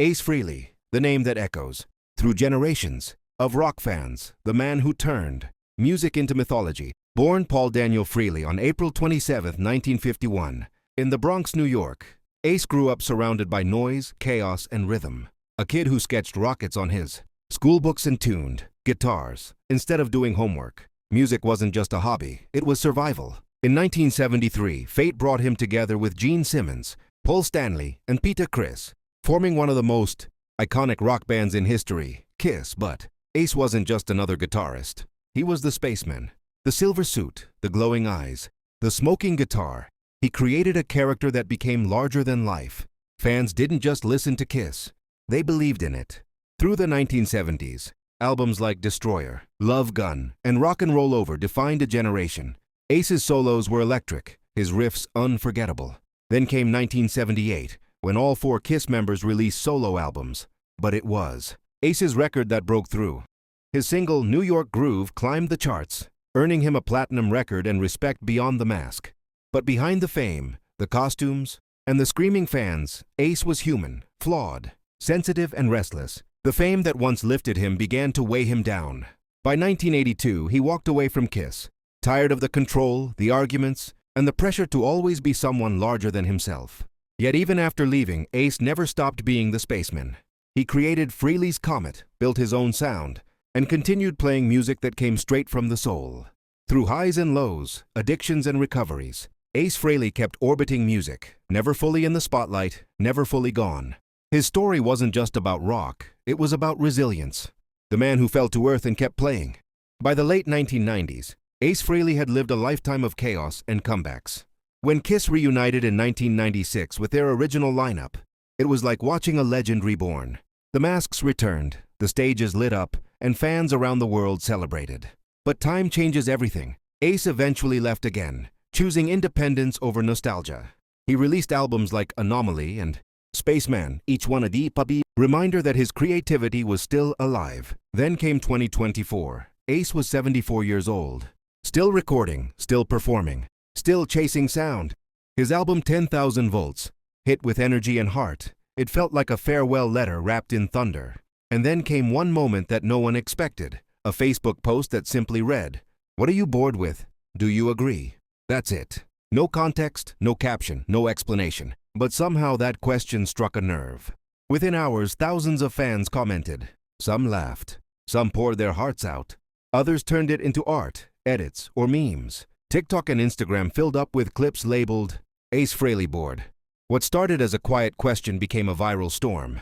Ace Frehley, the name that echoes, through generations, of rock fans, the man who turned music into mythology. Born Paul Daniel Frehley on April 27, 1951, in the Bronx, New York, Ace grew up surrounded by noise, chaos, and rhythm. A kid who sketched rockets on his schoolbooks and tuned guitars instead of doing homework. Music wasn't just a hobby, it was survival. In 1973, fate brought him together with Gene Simmons, Paul Stanley, and Peter Criss, forming one of the most iconic rock bands in history, KISS. But Ace wasn't just another guitarist. He was the spaceman. The silver suit, the glowing eyes, the smoking guitar. He created a character that became larger than life. Fans didn't just listen to KISS, they believed in it. Through the 1970s, albums like Destroyer, Love Gun, and Rock and Roll Over defined a generation. Ace's solos were electric, his riffs unforgettable. Then came 1978, when all four KISS members released solo albums. But it was Ace's record that broke through. His single, New York Groove, climbed the charts, earning him a platinum record and respect beyond the mask. But behind the fame, the costumes, and the screaming fans, Ace was human, flawed, sensitive, and restless. The fame that once lifted him began to weigh him down. By 1982, he walked away from KISS, tired of the control, the arguments, and the pressure to always be someone larger than himself. Yet even after leaving, Ace never stopped being the spaceman. He created Frehley's Comet, built his own sound, and continued playing music that came straight from the soul. Through highs and lows, addictions and recoveries, Ace Frehley kept orbiting music, never fully in the spotlight, never fully gone. His story wasn't just about rock, it was about resilience. The man who fell to earth and kept playing. By the late 1990s, Ace Frehley had lived a lifetime of chaos and comebacks. When KISS reunited in 1996 with their original lineup, it was like watching a legend reborn. The masks returned, the stages lit up, and fans around the world celebrated. But time changes everything. Ace eventually left again, choosing independence over nostalgia. He released albums like Anomaly and Spaceman, each one a deep reminder that his creativity was still alive. Then came 2024. Ace was 74 years old. Still recording, still performing, still chasing sound. His album 10,000 Volts hit with energy and heart. It felt like a farewell letter wrapped in thunder. And then came one moment that no one expected. A Facebook post that simply read, "What are you bored with? Do you agree?" That's it. No context, no caption, no explanation. But somehow that question struck a nerve. Within hours, thousands of fans commented. Some laughed. Some poured their hearts out. Others turned it into art, edits, or memes. TikTok and Instagram filled up with clips labeled, "Ace Frehley bored." What started as a quiet question became a viral storm.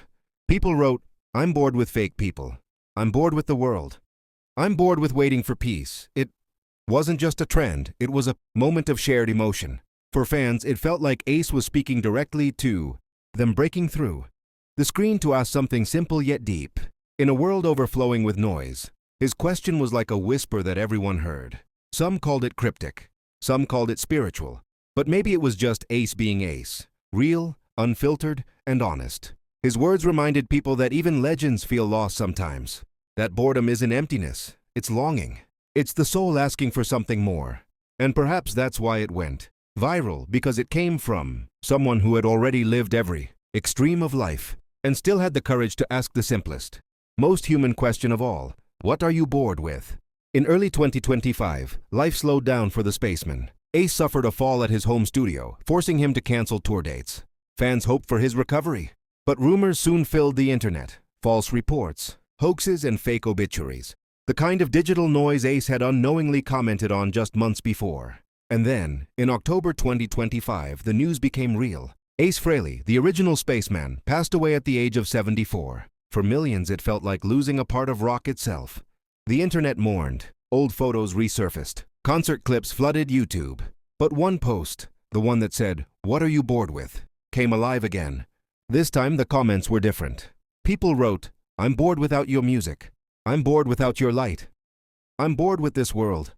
People wrote, "I'm bored with fake people. I'm bored with the world. I'm bored with waiting for peace." It wasn't just a trend, it was a moment of shared emotion. For fans, it felt like Ace was speaking directly to them, breaking through the screen to ask something simple yet deep. In a world overflowing with noise, his question was like a whisper that everyone heard. Some called it cryptic, some called it spiritual, but maybe it was just Ace being Ace, real, unfiltered, and honest. His words reminded people that even legends feel lost sometimes. That boredom isn't emptiness, it's longing. It's the soul asking for something more. And perhaps that's why it went viral, because it came from someone who had already lived every extreme of life and still had the courage to ask the simplest, most human question of all: what are you bored with? In early 2025, life slowed down for the spaceman. Ace suffered a fall at his home studio, forcing him to cancel tour dates. Fans hoped for his recovery, but rumors soon filled the internet. False reports, hoaxes, and fake obituaries. The kind of digital noise Ace had unknowingly commented on just months before. And then, in October 2025, the news became real. Ace Frehley, the original spaceman, passed away at the age of 74. For millions, it felt like losing a part of rock itself. The internet mourned. Old photos resurfaced. Concert clips flooded YouTube. But one post, the one that said, "What are you bored with?" came alive again. This time, the comments were different. People wrote, "I'm bored without your music. I'm bored without your light. I'm bored with this world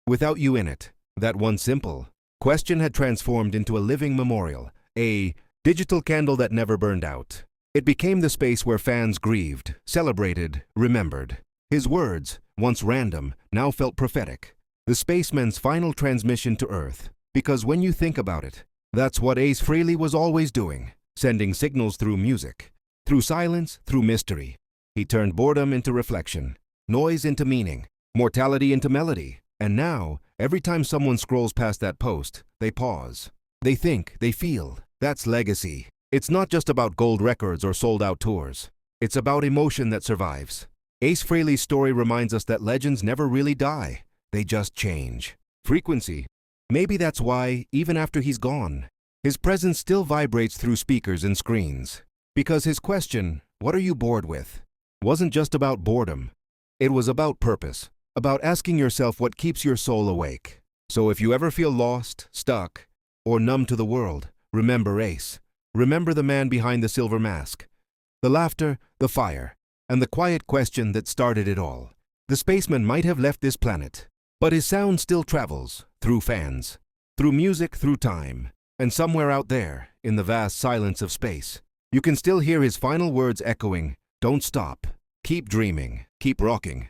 without you in it." That one simple question had transformed into a living memorial, a digital candle that never burned out. It became the space where fans grieved, celebrated, remembered. His words, once random, now felt prophetic. The spaceman's final transmission to Earth. Because when you think about it, that's what Ace Frehley was always doing, sending signals through music, Through silence, through mystery. He turned boredom into reflection, noise into meaning, mortality into melody. And now, every time someone scrolls past that post, they pause. They think, they feel. That's legacy. It's not just about gold records or sold-out tours. It's about emotion that survives. Ace Frehley's story reminds us that legends never really die. They just change. Frequency. Maybe that's why, even after he's gone, his presence still vibrates through speakers and screens. Because his question, "What are you bored with?" wasn't just about boredom. It was about purpose, about asking yourself what keeps your soul awake. So if you ever feel lost, stuck, or numb to the world, remember Ace. Remember the man behind the silver mask. The laughter, the fire, and the quiet question that started it all. The spaceman might have left this planet, but his sound still travels, through fans, through music, through time. And somewhere out there, in the vast silence of space, you can still hear his final words echoing, "Don't stop. Keep dreaming. Keep rocking."